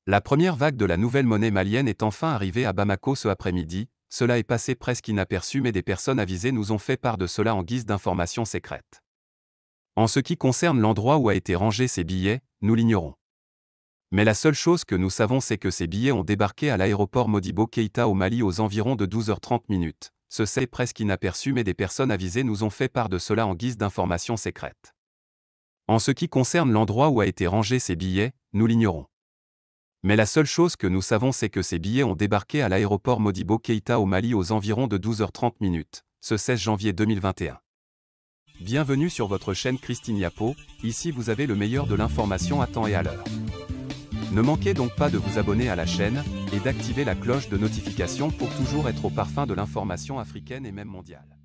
La première vague de la nouvelle monnaie malienne est enfin arrivée à Bamako ce après-midi. Cela est passé presque inaperçu, mais des personnes avisées nous ont fait part de cela en guise d'informations secrètes. En ce qui concerne l'endroit où a été rangé ces billets, nous l'ignorons. Mais la seule chose que nous savons, c'est que ces billets ont débarqué à l'aéroport Modibo Keïta au Mali aux environs de 12h30. Ce c'est presque inaperçu, mais des personnes avisées nous ont fait part de cela en guise d'informations secrètes. En ce qui concerne l'endroit où a été rangé ces billets, nous l'ignorons. Mais la seule chose que nous savons, c'est que ces billets ont débarqué à l'aéroport Modibo Keïta au Mali aux environs de 12h30, ce 16 janvier 2021. Bienvenue sur votre chaîne Christine Yapo, ici vous avez le meilleur de l'information à temps et à l'heure. Ne manquez donc pas de vous abonner à la chaîne, et d'activer la cloche de notification pour toujours être au parfum de l'information africaine et même mondiale.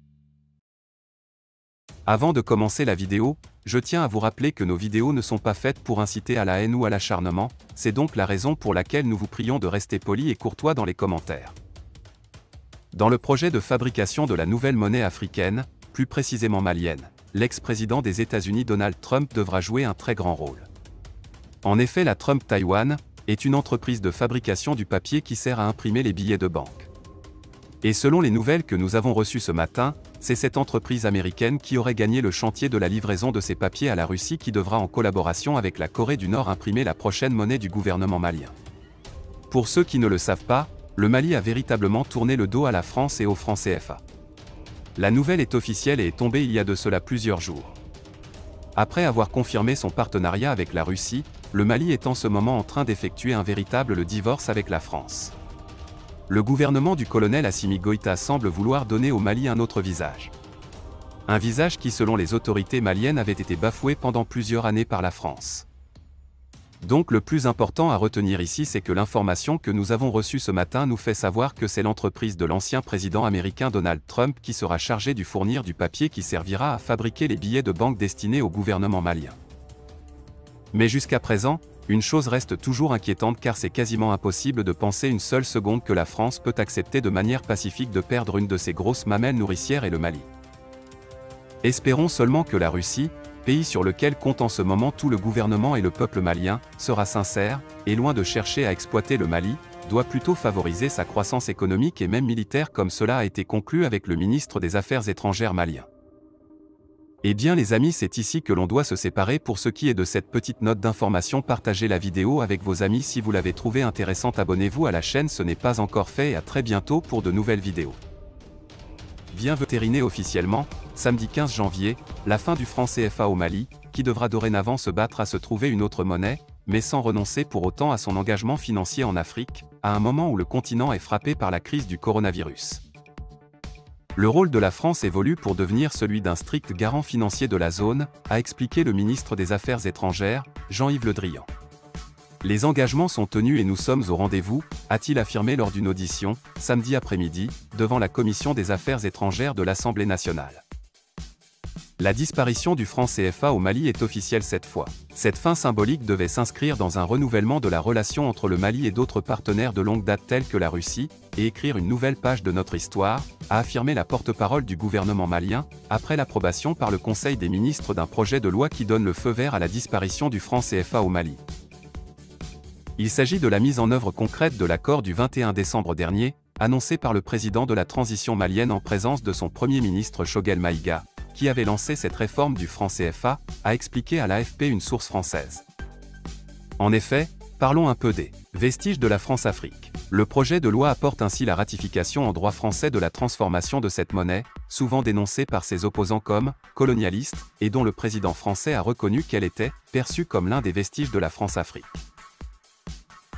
Avant de commencer la vidéo, je tiens à vous rappeler que nos vidéos ne sont pas faites pour inciter à la haine ou à l'acharnement, c'est donc la raison pour laquelle nous vous prions de rester polis et courtois dans les commentaires. Dans le projet de fabrication de la nouvelle monnaie africaine, plus précisément malienne, l'ex-président des États-Unis Donald Trump devra jouer un très grand rôle. En effet, la Trump Taiwan est une entreprise de fabrication du papier qui sert à imprimer les billets de banque. Et selon les nouvelles que nous avons reçues ce matin, c'est cette entreprise américaine qui aurait gagné le chantier de la livraison de ces papiers à la Russie, qui devra en collaboration avec la Corée du Nord imprimer la prochaine monnaie du gouvernement malien. Pour ceux qui ne le savent pas, le Mali a véritablement tourné le dos à la France et au franc CFA. La nouvelle est officielle et est tombée il y a de cela plusieurs jours. Après avoir confirmé son partenariat avec la Russie, le Mali est en ce moment en train d'effectuer un véritable divorce avec la France. Le gouvernement du colonel Assimi Goïta semble vouloir donner au Mali un autre visage. Un visage qui, selon les autorités maliennes, avait été bafoué pendant plusieurs années par la France. Donc le plus important à retenir ici, c'est que l'information que nous avons reçue ce matin nous fait savoir que c'est l'entreprise de l'ancien président américain Donald Trump qui sera chargée du fournir du papier qui servira à fabriquer les billets de banque destinés au gouvernement malien. Mais jusqu'à présent, une chose reste toujours inquiétante, car c'est quasiment impossible de penser une seule seconde que la France peut accepter de manière pacifique de perdre une de ses grosses mamelles nourricières et le Mali. Espérons seulement que la Russie, pays sur lequel compte en ce moment tout le gouvernement et le peuple malien, sera sincère, et loin de chercher à exploiter le Mali, doit plutôt favoriser sa croissance économique et même militaire, comme cela a été conclu avec le ministre des Affaires étrangères malien. Eh bien les amis, c'est ici que l'on doit se séparer pour ce qui est de cette petite note d'information. Partagez la vidéo avec vos amis si vous l'avez trouvée intéressante, abonnez-vous à la chaîne, ce n'est pas encore fait, et à très bientôt pour de nouvelles vidéos. Bienvenue terminé officiellement, samedi 15 janvier, la fin du franc CFA au Mali, qui devra dorénavant se battre à se trouver une autre monnaie, mais sans renoncer pour autant à son engagement financier en Afrique, à un moment où le continent est frappé par la crise du coronavirus. Le rôle de la France évolue pour devenir celui d'un strict garant financier de la zone, a expliqué le ministre des Affaires étrangères, Jean-Yves Le Drian. Les engagements sont tenus et nous sommes au rendez-vous, a-t-il affirmé lors d'une audition, samedi après-midi, devant la Commission des Affaires étrangères de l'Assemblée nationale. La disparition du franc CFA au Mali est officielle cette fois. Cette fin symbolique devait s'inscrire dans un renouvellement de la relation entre le Mali et d'autres partenaires de longue date tels que la Russie, et écrire une nouvelle page de notre histoire, a affirmé la porte-parole du gouvernement malien, après l'approbation par le Conseil des ministres d'un projet de loi qui donne le feu vert à la disparition du franc CFA au Mali. Il s'agit de la mise en œuvre concrète de l'accord du 21 décembre dernier, annoncé par le président de la transition malienne en présence de son premier ministre Choguel Maïga, qui avait lancé cette réforme du franc CFA, a expliqué à l'AFP une source française. En effet, parlons un peu des vestiges de la France-Afrique. Le projet de loi apporte ainsi la ratification en droit français de la transformation de cette monnaie, souvent dénoncée par ses opposants comme colonialiste, et dont le président français a reconnu qu'elle était perçue comme l'un des vestiges de la France-Afrique.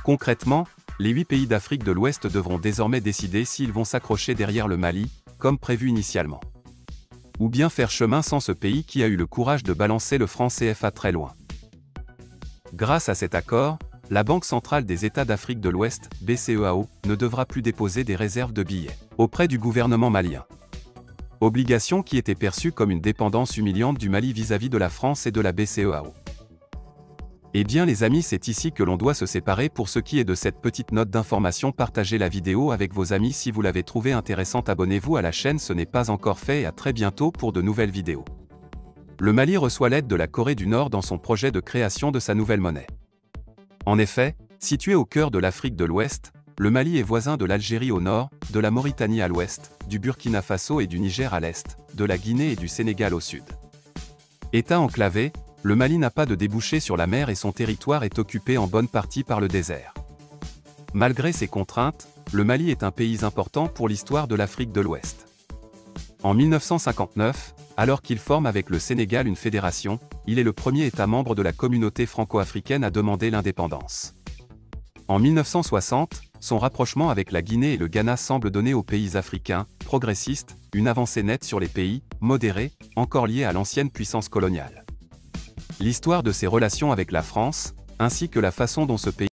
Concrètement, les 8 pays d'Afrique de l'Ouest devront désormais décider s'ils vont s'accrocher derrière le Mali, comme prévu initialement, ou bien faire chemin sans ce pays qui a eu le courage de balancer le franc CFA très loin. Grâce à cet accord, la Banque centrale des États d'Afrique de l'Ouest, BCEAO, ne devra plus déposer des réserves de billets auprès du gouvernement malien. Obligation qui était perçue comme une dépendance humiliante du Mali vis-à-vis de la France et de la BCEAO. Eh bien les amis, c'est ici que l'on doit se séparer pour ce qui est de cette petite note d'information. Partagez la vidéo avec vos amis si vous l'avez trouvée intéressante, abonnez-vous à la chaîne, ce n'est pas encore fait, et à très bientôt pour de nouvelles vidéos. Le Mali reçoit l'aide de la Corée du Nord dans son projet de création de sa nouvelle monnaie. En effet, Situé au cœur de l'Afrique de l'Ouest, le Mali est voisin de l'Algérie au nord, de la Mauritanie à l'ouest, du Burkina Faso et du Niger à l'est, de la Guinée et du Sénégal au sud. État enclavé, le Mali n'a pas de débouché sur la mer et son territoire est occupé en bonne partie par le désert. Malgré ces contraintes, le Mali est un pays important pour l'histoire de l'Afrique de l'Ouest. En 1959, alors qu'il forme avec le Sénégal une fédération, il est le premier État membre de la communauté franco-africaine à demander l'indépendance. En 1960, son rapprochement avec la Guinée et le Ghana semble donner aux pays africains, progressistes, une avancée nette sur les pays, modérés, encore liés à l'ancienne puissance coloniale. L'histoire de ses relations avec la France, ainsi que la façon dont ce pays